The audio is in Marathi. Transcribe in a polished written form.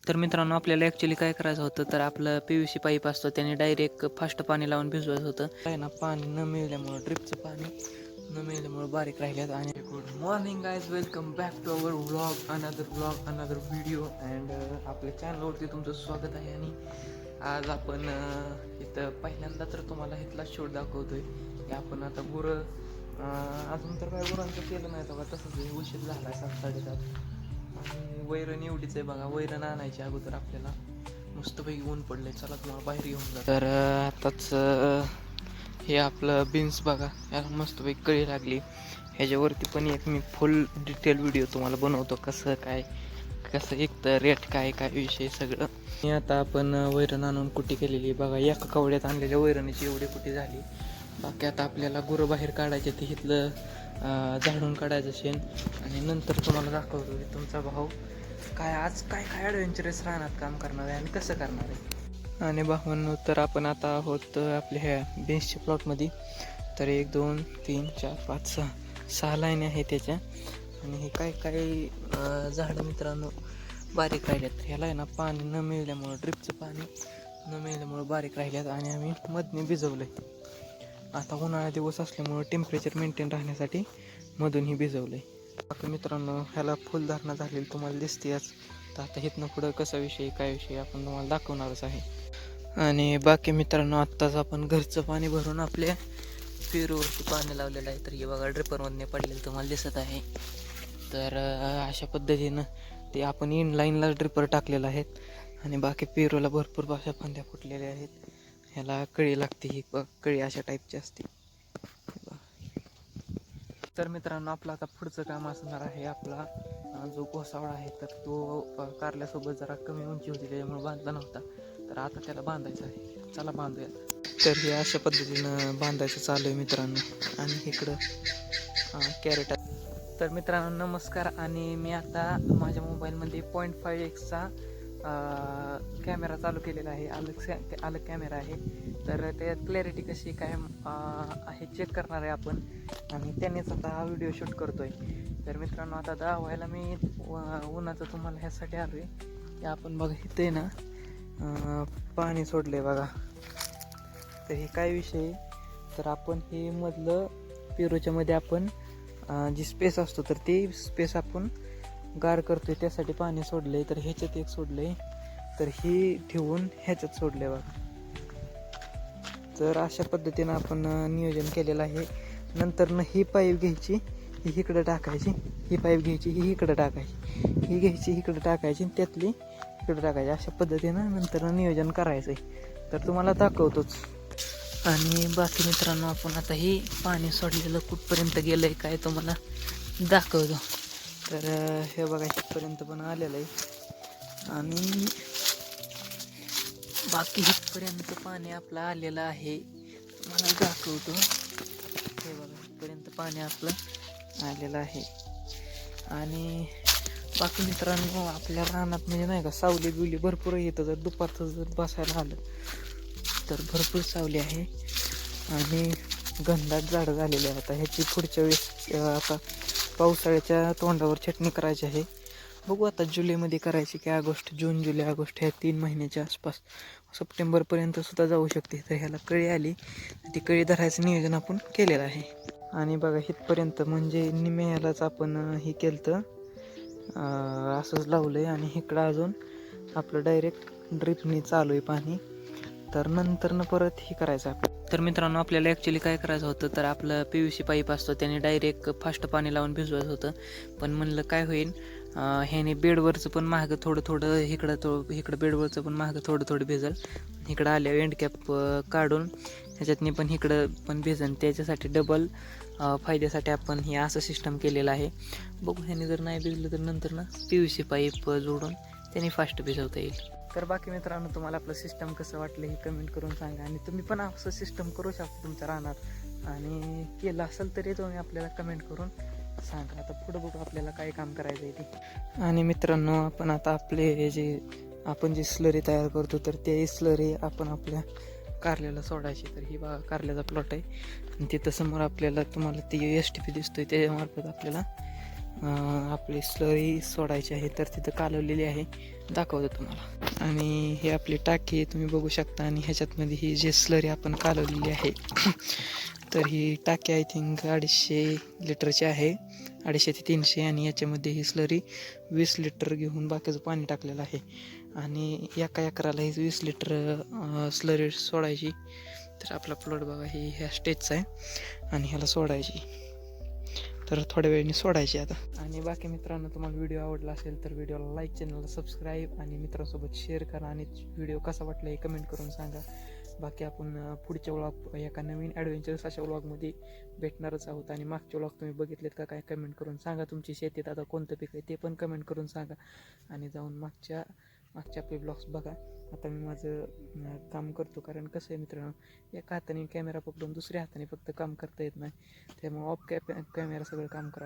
तर मित्रांनो आपल्याला ॲक्च्युली काय करायचं होतं तर आपलं PVC पाईप असतो त्याने डायरेक्ट फास्ट पाणी लावून भिजवायचं होतं. काय ना पाणी न मिळाल्यामुळं ड्रिपचं पाणी न मिळाल्यामुळं बारीक राहिल्यात. आणि good morning guys, welcome back to our vlog another video and आपल्या चॅनलवरती तुमचं स्वागत आहे. आणि आज आपण इथं पहिल्यांदा तर तुम्हाला इथला शूट दाखवतोय की आपण आता गुरं अजून तर काय गुरांचं केलं नाही बघा, तसंच उशीर झाला आहे 7-7:30 आणि वैरण एवढीच आहे बघा. वैरण आणायची अगोदर आपल्याला, मस्तपैकी ऊन पडलंय. चला तुम्हाला बाहेर घेऊन जा. तर आताच हे आपलं बीन्स बघा, याला मस्तपैकी कळी लागली. ह्याच्यावरती पण एक मी फुल डिटेल व्हिडिओ तुम्हाला बनवतो, कसं एक तर रेट काय विषय सगळं. आणि आता आपण वैरण आणून कुट्टी केलेली बघा. एका कवड्यात आणलेल्या वैरणीची एवढी कुट्टी झाली. बाकी आता आपल्याला गुरं बाहेर काढायचे, ते इथलं झाडून काढायचं शेण. आणि नंतर तुम्हाला दाखवतो की तुमचा भाऊ आज काय ॲडव्हेंचरस राहणार काम करणार आहे आणि कसं करणार आहे. आणि भावांनो, तर आपण आता आहोत आपल्या ह्या बेन्सच्या प्लॉटमध्ये. तर 1 2 3 4 5 6 लाईनी आहे त्याच्या. आणि हे काय झाडं मित्रांनो बारीक राहिल्यात. ह्याला आहे ना पाणी न मिळाल्यामुळं, ड्रिपचं पाणी न मिळाल्यामुळं बारीक राहिल्यात. आणि आम्ही मधने भिजवलं आहे. आता उन्हाळा दिवस असल्यामुळं टेम्परेचर मेंटेन राहण्यासाठी मधूनही भिजवलं आहे. बाकी मित्रांनो, ह्याला फुलधारणा झालेली तुम्हाला दिसतेच. तर आता इथनं पुढं कसा विषय काय विषय आपण तुम्हाला दाखवणारच आहे. आणि बाकी मित्रांनो, आत्ताच आपण घरचं पाणी भरून आपल्या पेरूवरती पाणी लावलेलं आहे. तर हे बघा ड्रिपरमधने पडलेलं तुम्हाला दिसत आहे. तर अशा पद्धतीनं ते आपण इनलाईनला ड्रिपर टाकलेलं आहेत. आणि बाकी पेरूला भरपूर अशा फांद्या फुटलेल्या आहेत. ह्याला कळी लागते, ही कळी अशा टाईपची असते. तर मित्रांनो, आपलं आता पुढचं काम असणार आहे. आपला जो घोसावळा आहे तर तो कारल्यासोबत जरा कमी उंची होती त्याच्यामुळे बांधला नव्हता. तर आता त्याला बांधायचं आहे. चला बांधूया. तर हे अशा पद्धतीनं बांधायचं चालू आहे मित्रांनो. आणि इकडं कॅरेट. तर मित्रांनो नमस्कार. आणि मी आता माझ्या मोबाईलमध्ये 0.5x कॅमेरा चालू केलेला आहे. अलग कॅमेरा आहे. तर त्यात क्लॅरिटी कशी काय आहे चेक करणार आहे आपण. आणि त्यानेच आता हा व्हिडिओ शूट करतोय. तर मित्रांनो, आता दाखवायला मी उन्हाचं तुम्हाला ह्यासाठी आलो आहे की आपण बघा इथे ना पाणी सोडलं आहे बघा. तर हे काय विषय, तर आपण हे मधलं पेरूच्या मध्ये आपण जी स्पेस असतो तर ते स्पेस आपण गार करतोय, त्यासाठी पाणी सोडलंय. तर ह्याच्यात एक सोडलंय, तर ही ठेवून ह्याच्यात सोडलंय बघा. तर अशा पद्धतीनं आपण नियोजन केलेलं आहे. नंतर न ही पाईप घ्यायची, ही इकडं टाकायची, ही पाईप घ्यायची, ही इकडं टाकायची, ही घ्यायची इकडं टाकायची, त्यातली इकडं टाकायची. अशा पद्धतीनं नंतर नियोजन करायचं आहे. तर तुम्हाला दाखवतोच. आणि बाकी मित्रांनो, आपण आता ही पाणी सोडलेलं कुठपर्यंत गेलं आहे काय तुम्हाला दाखवतो. तर हे बघा इथपर्यंत पण आलेलं आहे. आणि बाकी इथपर्यंत पाणी आपलं आलेलं आहे, तुम्हाला दाखवतो. हे बघा इथपर्यंत पाणी आपलं आलेलं आहे. आणि बाकी मित्रांनो, आपल्या रानात म्हणजे नाही का सावली बिवली भरपूर येतं. जर दुपारचं जर बसायला आलं तर भरपूर सावली आहे. आणि घनदाट झाडं झालेली आहे. आता ह्याची पुढच्या वेळेस आता पावसाळ्याच्या तोंडावर छटणी करायची आहे. बघू आता जुलैमध्ये करायची की ऑगस्ट, जून जुलै ऑगस्ट ह्या 3 महिन्याच्या आसपास, सप्टेंबरपर्यंत सुद्धा जाऊ शकते. तर ह्याला कळी आली, ती कळी धरायचं नियोजन आपण केलेलं आहे. आणि बघा इथपर्यंत म्हणजे निम्मे ह्यालाच आपण हे केलं तर असंच लावलं आहे. आणि इकडं अजून आपलं डायरेक्ट ड्रिपनी चालू आहे पाणी. तर नंतर परत हे करायचं आपण. तर मित्रांनो, आपल्याला ॲक्च्युली काय करायचं होतं तर आपलं PVC पाईप असतो त्याने डायरेक्ट फास्ट पाणी लावून भिजवायचं होतं. पण म्हणलं काय होईल, ह्याने बेडवरचं पण मागं थोडं इकडं बेडवरचं पण मागं थोडं भिजल. इकडं आल्या एंडकॅप काढून ह्याच्यातनी पण इकडं पण भिजन. त्याच्यासाठी डबल फायद्यासाठी आपण हे असं सिस्टम केलेलं आहे. बघू ह्याने जर नाही भिजलं तर नंतर ना PVC पाईप जोडून त्याने फास्ट भिजवता येईल. तर बाकी मित्रांनो, तुम्हाला आपलं सिस्टम कसं वाटलं हे कमेंट करून सांगा. आणि तुम्ही पण असं सिस्टम करू शकता तुमच्या रानात. आणि केलं असेल तरी तुम्ही आपल्याला कमेंट करून सांगा. आता पुढं बघू आपल्याला काय काम करायचं आहे ते. आणि मित्रांनो, आपण आता आपले आपण जी स्लरी तयार करतो तर ते स्लरी आपण आपल्या कारल्याला सोडायची. तर ही बघा कारल्याचा प्लॉट आहे. आणि तिथं समोर आपल्याला तुम्हाला ती STP दिसतोय, त्याच्यामार्फत आपल्याला आपली स्लरी सोडायची आहे, तर तिथं कालवलेली आहे, दाखवतो तुम्हाला. आणि ही आपली टाकी तुम्ही बघू शकता. आणि ह्याच्यातमध्ये ही जी स्लरी आपण कालवलेली आहे तर ही टाकी आय थिंक 250 लिटरची आहे, 250 ते 300. आणि याच्यामध्ये ही स्लरी 20 लिटर घेऊन बाकीचं पाणी टाकलेलं आहे. आणि एका एकराला ही 20 लिटर स्लरी सोडायची. तर आपला प्लॉट बघा ही ह्या स्टेजचा आहे आणि ह्याला सोडायची. तर थोड्या वेळाने सोडायची आता. आणि बाकी मित्रांनो, तुम्हाला व्हिडिओ आवडला असेल तर व्हिडिओला लाईक, चॅनलला सबस्क्राईब आणि मित्रांसोबत शेअर करा. आणि व्हिडिओ कसा वाटला हे कमेंट करून सांगा. बाकी आपण पुढच्या व्लॉग एका नवीन ॲडव्हेंचरस अशा व्लॉगमध्ये भेटणारच आहोत. आणि मागचे व्लॉग तुम्ही बघितलेत का काय कमेंट करून सांगा. तुमची शेतीत आता कोणतं पीक आहे ते पण कमेंट करून सांगा. आणि जाऊन मागच्या आपले ब्लॉग्स बघा. आता मी माझं काम करतो, कारण कसं आहे मित्रांनो, एका हाताने कॅमेरा पकडून दुसऱ्या हाताने फक्त काम करता येत नाही. त्यामुळे ऑफ कॅमेरा सगळं काम करा.